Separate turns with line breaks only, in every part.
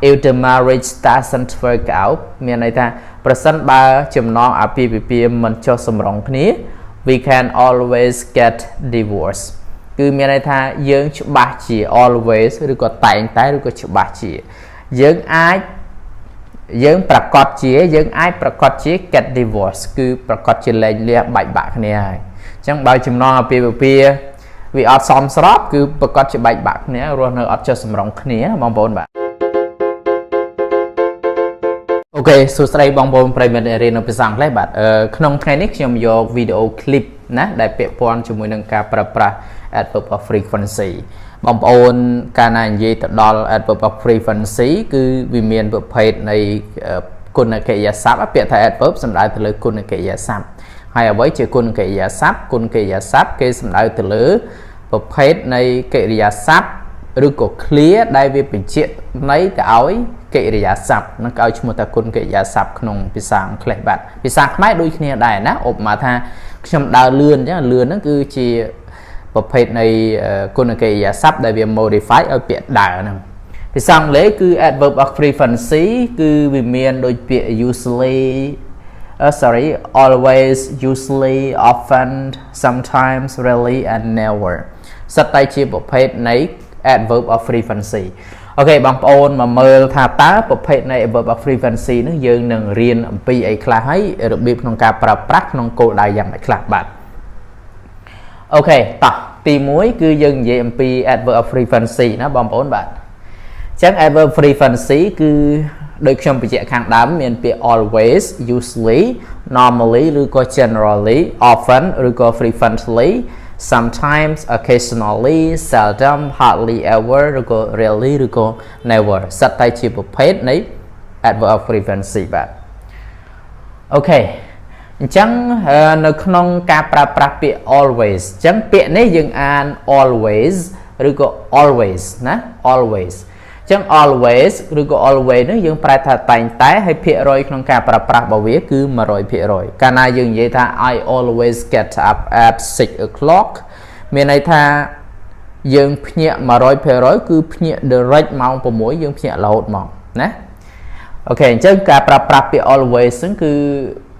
if the marriage doesn't work out មានន័យថាប្រសិនបើចំណងអាពាហ៍ពិពាហ៍មិនចុះសម្រុងគ្នា we can always get divorce គឺមានន័យថាយើងច្បាស់ជា always ឬក៏តែងតែឬក៏ច្បាស់ជាយើងប្រកាសជា get divorce គឺប្រកាសជាលែងលះបែកបាក់គ្នាហើយអញ្ចឹងបើចំណងអាពាហ៍ពិពាហ៍វាអត់សមស្របគឺប្រកាសជាបែកបាក់គ្នារស់នៅអត់ចុះសម្រុងគ្នាបងប្អូនបាទអូខេសួស្តីបងប្អូនប្រិយមិត្តរៀននៅភាសាអង់គ្លេសបាទក្នុងថ្ងៃនេះខ្ញុំយកវីដេអូ clip ណាដែលពាក់ព័ន្ធជាមួយនឹងការប្រើប្រាស់ adverb of frequency បងប្អូនកាលណានិយាយទៅដល់ adverb of frequency គឺវាមានប្រភេទនៃគុណកិរិយាសព្ទពាក្យថា adverb សំដៅទៅលើគុណកិរិយាសព្ទហើយអ្វីជាគុណកិរិយាសព្ទគេសំដៅទៅលើប្រភេទនៃកិរិយាសព្ទឬក៏ clear ដែលវាបញ្ជាក់ន័យទៅឲ្យកិរិយាសព្ទនឹងឲ្យឈ្មោះថាគុណកិរិយាសព្ទក្នុងភាសាអង់គ្លេសបាទភាសាខ្មែរដូចគ្នាដែរណាឧបមាថាខ្ញុំដើរលឿនអញ្ចឹងលឿនហ្នឹងគឺជាប្រភេទនៃគុណកិរិយាសព្ទដែលវា modify ឲ្យពាក្យដើរហ្នឹងភាសាអង់គ្លេសគឺ adverb of frequency គឺវាមានដូចពាក្យ always usually often sometimes rarely and never សិតតែជាប្រភេទនៃ adverb of frequency អូខេបងប្អូនមកមើលថាតើប្រភេទនៃ adverb of frequency នេះយើងនឹងរៀនអំពីអីខ្លះហើយរបៀបក្នុងការប្រើប្រាស់ក្នុងគោលដៅយ៉ាងម៉េចខ្លះបាទអូខេតោះទី1គឺយើងនិយាយអំពី adverb of frequency ណាបងប្អូនបាទអញ្ចឹង adverb frequency គឺដូចខ្ញុំបញ្ជាក់ខាងដើមមានពាក្យ always usually normally ឬក៏ generally often ឬក៏ frequently sometimes occasionally seldom hardly ever ឬក៏ rarely ឬក៏ never សិតតែជាប្រភេទនៃ adverb of frequency បាទអូខេអញ្ចឹងនៅក្នុងការប្រើប្រាស់ពាក្យ always អញ្ចឹងពាក្យនេះយើងអាន always ឬក៏ always ណា always អញ្ចឹង always ឬក៏ always នេះយើងប្រែថាតែងតែហើយភាគរយក្នុងការប្រើប្រាស់របស់វាគឺ 100% កាលណាយើងនិយាយថា I always get up at 6 o'clock មានន័យថាយើងភ្ញាក់ 100% គឺភ្ញាក់ direct ម៉ោង 6 យើងភ្ញាក់រហូតមកណាអូខេអញ្ចឹងការប្រើប្រាស់ពាក្យ always ហ្នឹងគឺ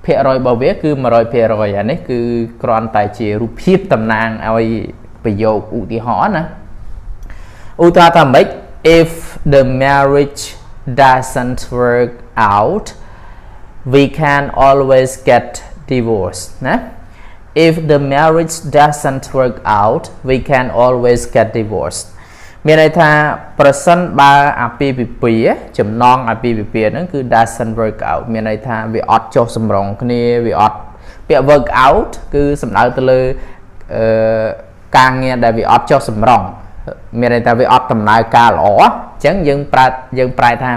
ភាគរយរបស់វាគឺ 100% អានេះគឺគ្រាន់តែជារូបភាពតំណាងឲ្យប្រយោគឧទាហរណ៍ណាឧទាហរណ៍ថាម៉េចIf the marriage doesn't work out, we can always get divorced. Nah? If the marriage doesn't work out, we can always get divorced. មានន័យថាប្រសិនបើអាពាហ៍ពិពាហ៍ចំណងអាពាហ៍ពិពាហ៍ហ្នឹងគឺ doesn't work out មានន័យថាវាអត់ចុះសម្រុងគ្នាវាអត់ពាក្យ work out គឺសំដៅទៅលើការងារដែលវាអត់ចុះសម្រុងមានន័យថាវាអត់ដំណើរការល្អអញ្ចឹងយើងប្រែថា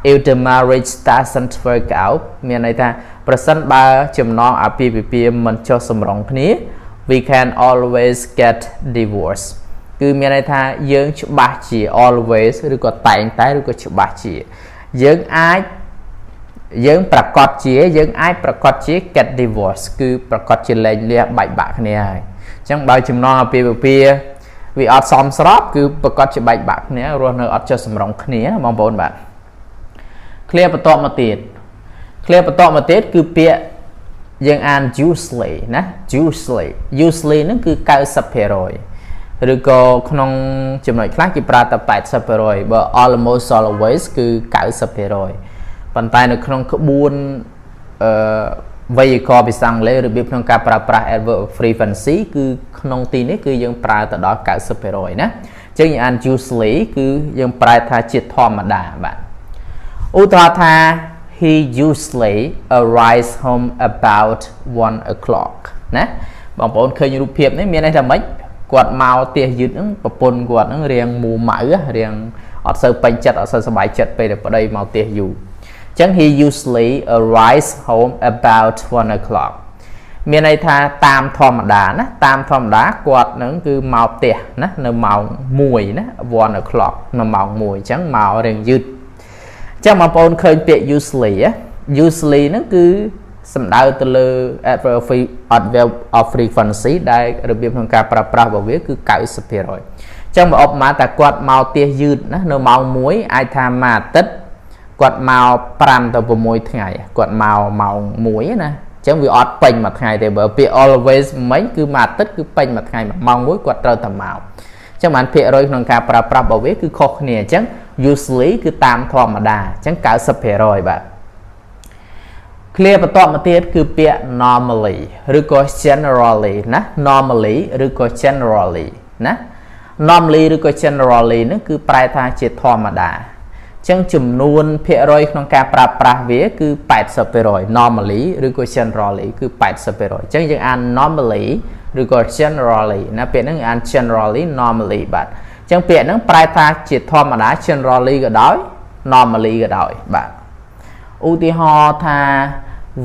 if the marriage doesn't work out មានន័យថាប្រសិនបើចំណងអាពាហ៍ពិពាហ៍មិនចុះសម្រុងគ្នា we can always get divorce គឺមានន័យថាយើងច្បាស់ជា always ឬក៏តែងតែឬក៏ច្បាស់ជាយើងប្រកាសជា get divorce គឺប្រកាសជាលែងលះបែកបាក់គ្នាហើយអញ្ចឹងបើចំណងអាពាហ៍ពិពាហ៍វាអត់សមស្របគឺប្រកាសជាបែកបាក់គ្នារស់នៅអត់ចុះសម្រុងគ្នាបងប្អូនបាទ clear បន្តមកទៀតគឺពាក្យយើងអាន usually ណា usually ហ្នឹងគឺ 90% ឬក៏ក្នុងចំណុចខ្លះគេប្រើតែ 80%បើ almost always គឺ 90% ប៉ុន្តែនៅក្នុងក្បួនវេយ្យាករណ៍ភាសាអង់គ្លេសរបៀបក្នុងការប្រើប្រាស់ adverb of frequency គឺក្នុងទីនេះគឺយើងប្រើទៅដល់ 90% ណាអញ្ចឹងយើងអាន usually គឺយើងប្រែថាជាធម្មតាបាទឧទាហរណ៍ថា he usually arrives home about 1 o'clock ណាបងប្អូនឃើញរូបភាពនេះមានន័យថាម៉េចគាត់មកផ្ទះយឺតហ្នឹងប្រពន្ធគាត់ហ្នឹងរៀងមូម៉ៅរៀងអត់សូវពេញចិត្តអត់សូវសប្បាយចិត្តពេលដែលប្តីមកផ្ទះយូរចឹង he usually arrives home about 1 o'clock មានន័យថាតាមធម្មតាណាតាមធម្មតាគាត់នឹងគឺមកផ្ទះណានៅម៉ោង1ណា1 o'clock នៅម៉ោង1អញ្ចឹងមករៀងយឺតអញ្ចឹងបងប្អូនឃើញពាក្យ usually ហ្នឹងគឺ សំដៅទៅលើ adverb of frequency ដែលរបៀបក្នុងការប្រើប្រាស់របស់វាគឺ 90% អញ្ចឹងបើឧបមាតែគាត់មកផ្ទះយឺតណានៅម៉ោង 1 អាចថាមួយអាទិត្យគាត់មក5ទៅ6ថ្ងៃគាត់មកម៉ោង 1 ណាអញ្ចឹងវាអត់ពេញមួយថ្ងៃទេបើពាក្យ always មិញគឺមួយអាទិត្យគឺពេញមួយថ្ងៃម៉ោង 1គាត់ត្រូវតែមកអញ្ចឹងបានភាគរយក្នុងការប្រើប្រាស់របស់វាគឺខុសគ្នាអញ្ចឹង usually គឺតាមធម្មតាអញ្ចឹង 90% បាទ clear បន្ទាប់មកទៀតគឺពាក្យ normally ឬក៏ generally ណា normally ឬក៏ generally ណា normally ឬក៏ generally នេះគឺប្រែថាជាធម្មតាអញ្ចឹងចំនួនភាគរយក្នុងការប្រើប្រាស់វាគឺ 80% normally ឬក៏ generally គឺ 80% អញ្ចឹងយើងអាន normally ឬក៏ generally ណាពាក្យហ្នឹងអាន generally normally បាទអញ្ចឹងពាក្យហ្នឹងប្រែថាជាធម្មតា generally ក៏ដោយ normally ក៏ដោយបាទឧទាហរណ៍ថា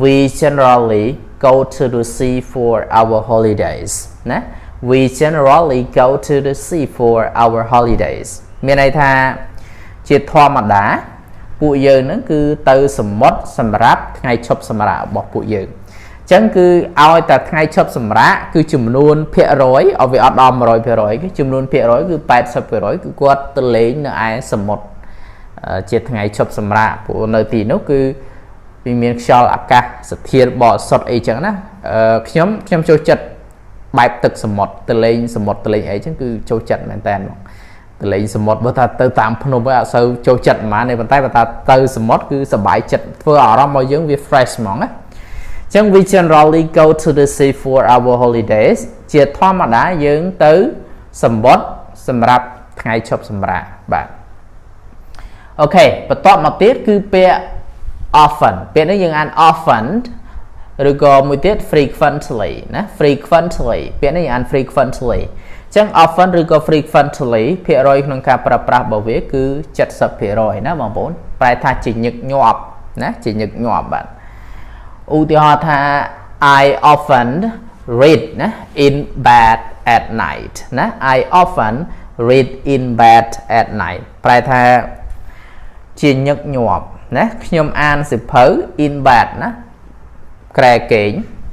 we generally go to the sea for our holidays ណា we generally go to the sea for our holidays មានន័យថាជាធម្មតាពួកយើងហ្នឹងគឺទៅសមុទ្រសម្រាប់ថ្ងៃឈប់សម្រាករបស់ពួកយើងអញ្ចឹងគឺឲ្យតែថ្ងៃឈប់សម្រាកគឺចំនួនភាគរយឲ្យវាអត់ដល់ 100% គឺចំនួនភាគរយគឺ 80% គឺគាត់ទៅលេងនៅឯសមុទ្រជាថ្ងៃឈប់សម្រាកព្រោះនៅទីនោះគឺវាមានខ្យល់អាកាសធាតុបរិសុទ្ធអីចឹងណាខ្ញុំចូលចិត្តបែបទឹកសមុទ្រទៅលេងសមុទ្រទៅលេងអីចឹងគឺចូលចិត្តមែនតើហ្មងទៅលេងសមុទ្របើថាទៅតាមភ្នំវិញអត់សូវចូលចិត្តហ្មងទេប៉ុន្តែបើថាទៅសមុទ្រគឺសប្បាយចិត្តធ្វើអារម្មណ៍របស់យើងវា fresh ហ្មងណាអញ្ចឹង we generally go to the sea for our holidays ជាធម្មតាយើងទៅសមុទ្រសម្រាប់ថ្ងៃឈប់សម្រាកបាទអូខេបន្ទាប់មកទៀតគឺពាក្យ often ពាក្យនេះយើងអាន often ឬក៏មួយទៀត frequently ណា frequently ពាក្យនេះយើងអាន frequently អញ្ចឹង often ឬក៏ frequently ភាគរយក្នុងការប្រើប្រាស់របស់វាគឺ 70% ណាបងប្អូនប្រែថាជាញឹកញាប់ណាជាញឹកញាប់បាទឧទាហរណ៍ថា I often read ណា in bed at night ណា I often read in bed at night ប្រែថាជាញឹកញាប់ណាខ្ញុំអានសៀវភៅ in bed ណាក្រែគេង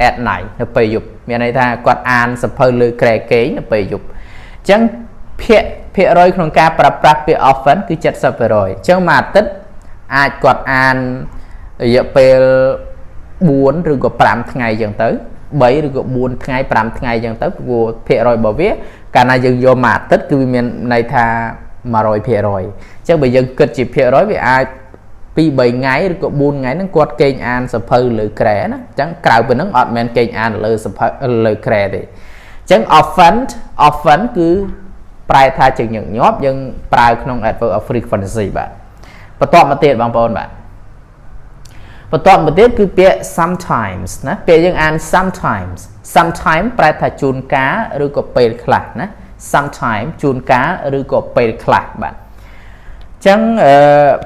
at night នៅពេលយប់មានន័យថាគាត់អានសៀវភៅលើក្រែគេងនៅពេលយប់អញ្ចឹងភាគរយក្នុងការប្រើប្រាស់ពាក្យ often គឺ 70% អញ្ចឹងមួយអាទិត្យអាចគាត់អានរយៈពេល4ឬក៏5ថ្ងៃអញ្ចឹងទៅ3ឬក៏4ថ្ងៃ5ថ្ងៃអញ្ចឹងទៅព្រោះភាគរយរបស់វាកាលណាយើងយកមួយអាទិត្យគឺវាមានន័យថា 100% អញ្ចឹងបើយើងគិតជាភាគរយវាអាច2-3ថ្ងៃឬក៏4ថ្ងៃហ្នឹងគាត់គេងអានសភៅលើក្រែណាអញ្ចឹងក្រៅពីហ្នឹងអត់មែនគេងអានលើសភៅលើក្រែទេអញ្ចឹង often គឺប្រែថាជាញឹកញាប់យើងប្រើក្នុង adverb of frequency បាទបន្ទាប់មកទៀតបងប្អូនបាទបន្ទាប់មកទៀតគឺពាក្យ sometimes ណាពាក្យយើងអាន sometimes ប្រែថាជួនកាលឬក៏ពេលខ្លះណា sometimes ជួនកាលឬក៏ពេលខ្លះបាទអញ្ចឹង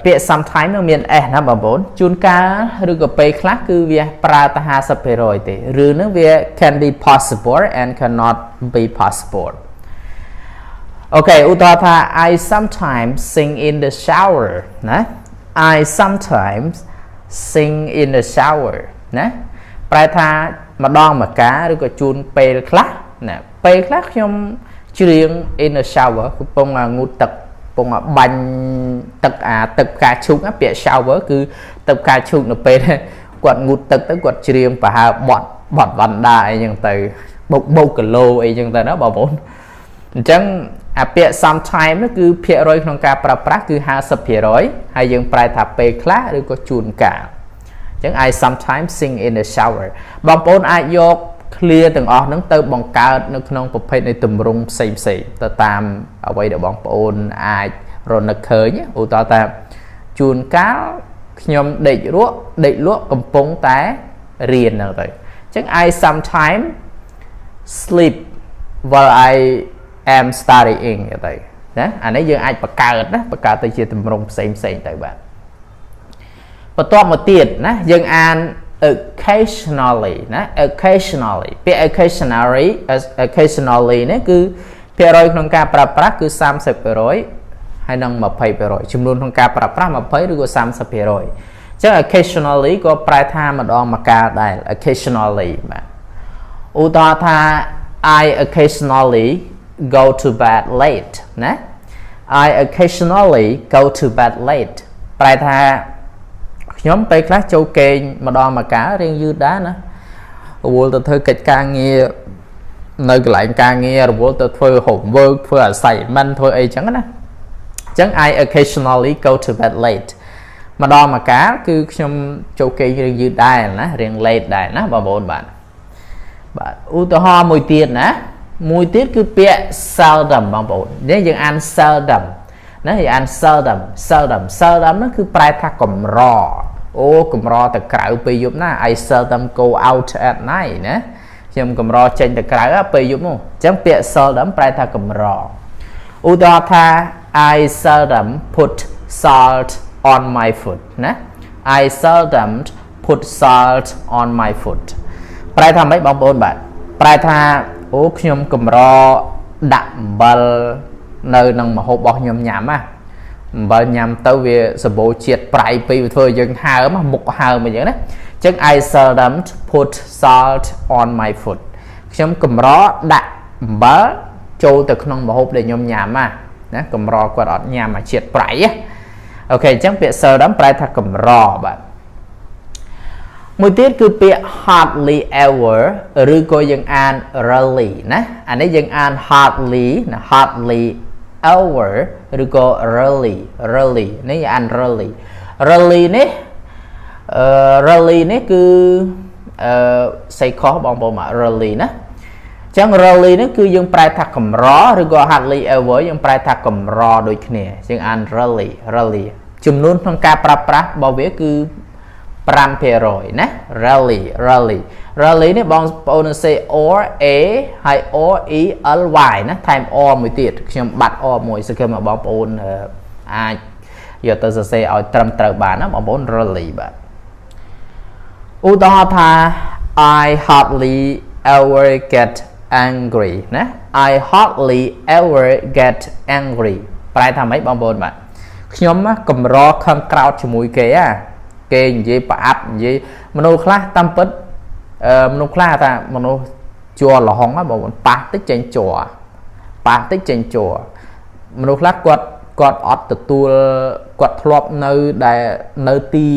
ពាក្យ sometimes នឹងមាន s ណាបងប្អូនជួនកាលឬក៏ពេលខ្លះគឺវាប្រើតែ 50% ទេឬនឹងវា can be possible and cannot be possible អូខេឧទាហរណ៍ថា I sometimes sing in the shower ណា I sometimes sing in the shower ណាប្រែថាម្ដងម្កាលឬក៏ជួនពេលខ្លះណាពេលខ្លះខ្ញុំច្រៀង in the shower កំពុងងូតទឹកកំពុងបាញ់ទឹកទឹកផ្កាឈូកពាក្យ shower គឺទឹកផ្កាឈូកនៅពេលគាត់ងូតទឹកទៅគាត់ច្រៀងប្រហើបត់វណ្ដាអីចឹងទៅបោកគីឡូអីចឹងទៅណាបងប្អូនអញ្ចឹងអាពាក្យ sometime នោះគឺភាគរយក្នុងការប្រើប្រាស់គឺ 50% ហើយយើងប្រែថាពេលខ្លះឬក៏ជួនកាលអញ្ចឹង I sometimes sing in the shower បងប្អូនអាចយក clear ទាំងអស់ហ្នឹងទៅបង្កើតនៅក្នុងប្រភេទនៃទម្រង់ផ្សេងទៅតាមអ្វីដែលបងប្អូនអាចរនឹកឃើញឧទាហរណ៍ថាជួនកាលខ្ញុំដេកលក់កំពុងតែរៀនហ្នឹងទៅអញ្ចឹង I sometimes sleep while I am studying ទៅណាអានេះយើងអាចបង្កើតទៅជាទម្រង់ផ្សេងទៅបាទបន្ទាប់មកទៀតណាយើងអាន occasionally ណា occasionally ពាក្យ occasionally នេះគឺភាគរយក្នុងការប្រើប្រាស់គឺ 30% ហើយនឹង 20% ចំនួនក្នុងការប្រើប្រាស់ 20 ឬក៏ 30% អ chứ occasionally có prai tha mà đo mà ca đây occasionally mà u ta tha I occasionally go to bed late nè I occasionally go to bed late prai tha nhóm tây class châu kê mà đo mà cá riêng dư đá nữa vô tôi thôi kịch ca nghe nơi lại ca nghe rồi tôi thôi hồn vơ thôi xài man thôi ấy chẳng đó chẳng I occasionally go to bed late mà đo mà cá cứ trong châu kê riêng dư đá nè riêng late đài nè bà bốn bạn u tô ho mùi tiền nè mùi tiết cứ bịa seldom bằng bộ nếu như ăn seldom nó thì ăn seldom nó cứ prai tha cầm rò cầm rò từ cào bây giúp na I seldom go out at night nè nhưng cầm rò trên từ cào á bây giúp không chẳng bịa seldom prai tha cầm rò u tô tha I seldom put salt on my food nè I seldom put salt on my food prai tha mấy bằng bộ bạn prai thaខ្ញុំកំរដាក់អំបិលនៅក្នុងម្ហូបរបស់ខ្ញុំញ៉ាំណាអំបិលញ៉ាំទៅវាសម្បូរជាតិប្រៃពីធ្វើយើងហើមមុខហើមអញ្ចឹងណាអញ្ចឹង I seldom put salt on my food ខ្ញុំកំរដាក់អំបិលចូលទៅក្នុងម្ហូបដែលខ្ញុំញ៉ាំណាកំរគាត់អត់ញ៉ាំអាជាតិប្រៃអូខេអញ្ចឹងពាក្យ seldom ប្រែថាកំរបាទមួយទៀតគឺពាក្យ hardly ever ឬក៏យើងអាន rarely ណាអានេះយើងអាន hardly ណា hardly ever ឬក៏ rarely នេះអាន rarely នេះrarely នេះគឺសេខុសបងប្អូនមក rarely ណាអញ្ចឹង rarely នេះគឺយើងប្រែថាកម្រឬក៏ hardly ever យើងប្រែថាកម្រដូចគ្នាយើងអាន rarely ចំនួនក្នុងការប្រើប្រាស់របស់វាគឺ5% ណា rarely នេះបងប្អូនសេ or a ហើយ or e l y ណាថែម or មួយទៀតខ្ញុំបាត់ or មួយសង្ឃឹមថាបងប្អូនអាចយកទៅសរសេរឲ្យត្រឹមត្រូវបានណាបងប្អូន rarely បាទឧទាហរណ៍ថា I hardly ever get angry ណា I hardly ever get angry ប្រែថាម៉េចបងប្អូនបាទខ្ញុំកម្រខឹងក្រោធជាមួយគេគេនិយាយប្រអាប់និយាយមនុស្សខ្លះតាមពិតមនុស្សខ្លះថាមនុស្សជាប់លហុងបងប្អូនប៉ះតិចចេញជាប់មនុស្សខ្លះគាត់អត់ទទួលគាត់ធ្លាប់នៅដែលនៅទី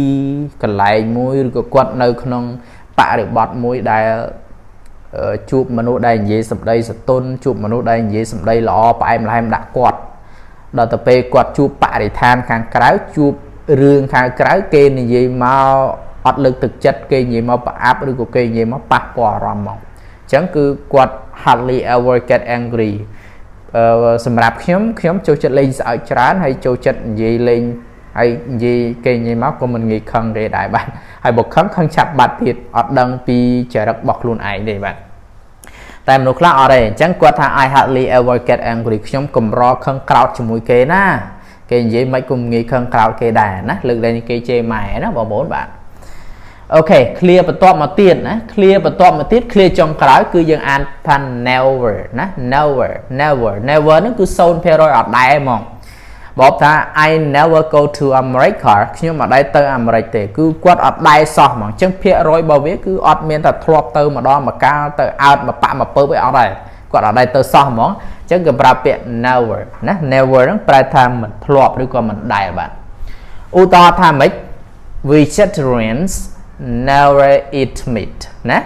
កន្លែងមួយឬក៏គាត់នៅក្នុងបរិបទមួយដែលជួបមនុស្សដែលនិយាយសម្ដីសតុនជួបមនុស្សដែលនិយាយសម្ដីល្អផ្អែមល្ហែមដាក់គាត់ដល់ទៅពេលគាត់ជួបបរិស្ថានខាងក្រៅជួបរឿងខាងក្រៅគេនិយាយមកអត់លើកទឹកចិត្តគេនិយាយមកប្រអាប់ឬក៏គេនិយាយមកប៉ះពាល់អារម្មណ៍មកអញ្ចឹងគឺគាត់ hardly ever get angry សម្រាប់ខ្ញុំចូលចិត្តលេងស្អើចច្រើនហើយចូលចិត្តនិយាយលេងហើយនិយាយគេនិយាយមកក៏មិនងាយខឹងទេដែរបាទហើយបើខឹងឆាប់បាត់ទៀតអត់ដឹងពីចរិតរបស់ខ្លួនឯងទេបាទតែមនុស្សខ្លះអត់ទេអញ្ចឹងគាត់ថា I hardly ever get angry ខ្ញុំកម្រខឹងក្រោធជាមួយគេណាគេនិយាយមិនគុំងាយខឹងក្រោធគេដែរណាលើកលែងគេជេរម៉ែណាបងប្អូនបាទអូខេ clear បន្ទាប់មកទៀតណា clear បន្ទាប់មកទៀត clear ចុងក្រោយគឺយើងអានថា never ណា never ហ្នឹងគឺ 0% អត់ដែរហ្មងបបថា I never go to America ខ្ញុំអត់ដែរទៅអាមេរិកទេគឺគាត់អត់ដែរសោះហ្មងអញ្ចឹងភាគរយរបស់វាគឺអត់មានតែធ្លាប់ទៅម្ដងម្កាលទៅអើតមកប៉ាក់មកពើអីអត់ដែរគាត់អត់ដែរទៅសោះហ្មងអញ្ចឹងគេប្រើពាក្យ never ណា never ហ្នឹងប្រែថាមិនធ្លាប់ឬក៏មិនដែរបាទឧទាហរណ៍ថាម៉េច vegetarians never eat meat ណា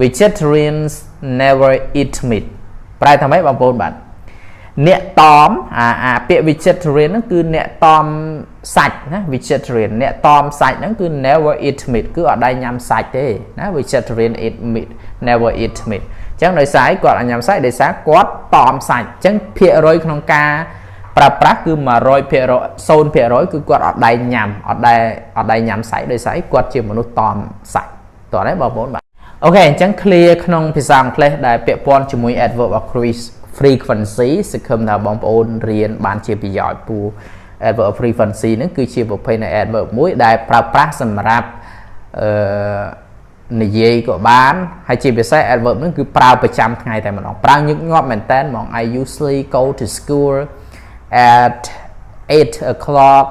vegetarians never eat meat ប្រែថាម៉េចបងប្អូនបាទអ្នកតមពាក្យ vegetarian ហ្នឹងគឺអ្នកតមសាច់ណា vegetarian អ្នកតមសាច់ហ្នឹងគឺ never eat meat គឺអត់ដែរញ៉ាំសាច់ទេណា vegetarian eat meat never eat meat អញ្ចឹងដោយសារគាត់អត់ញ៉ាំសាច់ដោយសារគាត់តមសាច់អញ្ចឹងភាគរយក្នុងការប្រើប្រាស់គឺ 0% គឺគាត់អត់ដែរញ៉ាំអត់ដែរញ៉ាំសាច់ដោយសារគាត់ជាមនុស្សតមសាច់តោះទេបងប្អូនបាទអូខេអញ្ចឹង clear ក្នុងភាសាអង់គ្លេសដែលពាក់ព័ន្ធជាមួយ adverb of frequency សង្ឃឹមថាបងប្អូនរៀនបានជាប្រយោជន៍ពូ adverb of frequency ហ្នឹងគឺជាប្រភេទនៃ adverb មួយដែលប្រើប្រាស់សម្រាប់និយាយក៏បានហើយជាពិសេស adverb ហ្នឹងគឺប្រើប្រចាំថ្ងៃតែម្ដងប្រើញឹកញាប់មែនតើហ្មង I usually go to school at 8 o'clock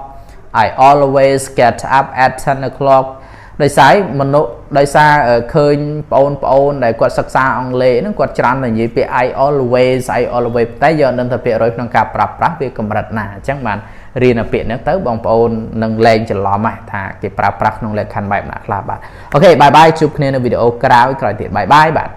I always get up at 10 o'clock ដោយសារមនុស្សដោយសារឃើញបងប្អូនដែលគាត់សិក្សាអង់គ្លេសហ្នឹងគាត់ច្រើនតែនិយាយពាក្យ I always តែយកនឹងទៅពាក្យរយក្នុងការប្រើប្រាស់វាកម្រិតណាអញ្ចឹងបានរៀនពាក្យហ្នឹងទៅបងប្អូននឹងលែងច្រឡំថាគេប្រើប្រាស់ក្នុងលក្ខខណ្ឌបែបណាខ្លះបាទអូខេបាយបាយជួបគ្នានៅវីដេអូក្រោយទៀតបាយបាយបាទ